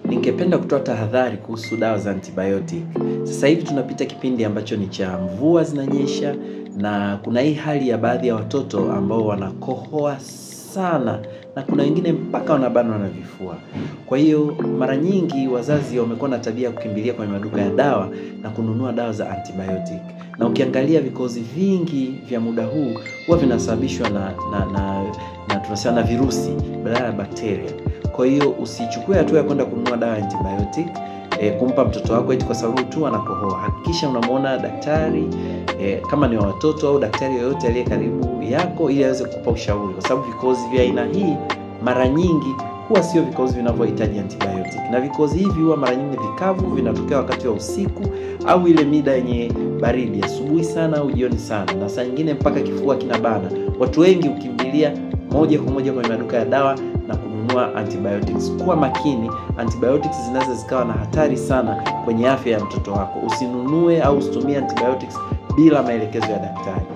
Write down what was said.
Ningependa kutoa tahadhari kuhusu dawa za antibiotic. Sasa hivi tunapita kipindi ambacho ni cha mvua zinanyesha, na kuna hii hali ya baadhi ya watoto ambao wanakohoa sana, na kuna wengine mpaka wanabanwa na vifua. Kwa hiyo mara nyingi wazazi wamekuwa na tabia kukimbilia kwenye maduka ya dawa na kununua dawa za antibiotic. Na ukiangalia vikozi vingi vya muda huu huwa vinasababishwa na virusi badala ya bakteria. Kwa hiyo usichukue hatua ya kwenda kununua dawa ya antibiotic kumpa mtoto wako eti kwa sababu tu anakohoa. Hakikisha unamuona daktari kama ni wa watoto au daktari yoyote aliye karibu yako, ili aweze kukupa ushauri, kwa sababu vikozi vya aina hii mara nyingi huwa sio vikozi vinavyohitaji antibiotic. Na vikozi hivi huwa mara nyingi vikavu, vinatokea wakati wa usiku au ile mida yenye baridi, asubuhi sana au jioni sana, na saa nyingine mpaka kifua kinabana. Watu wengi ukimbilia moja kwa moja kwenye maduka ya dawa na kununua antibiotics. Kuwa makini, antibiotics zinaweza zikawa na hatari sana kwenye afya ya mtoto wako. Usinunue au usitumie antibiotics bila maelekezo ya daktari.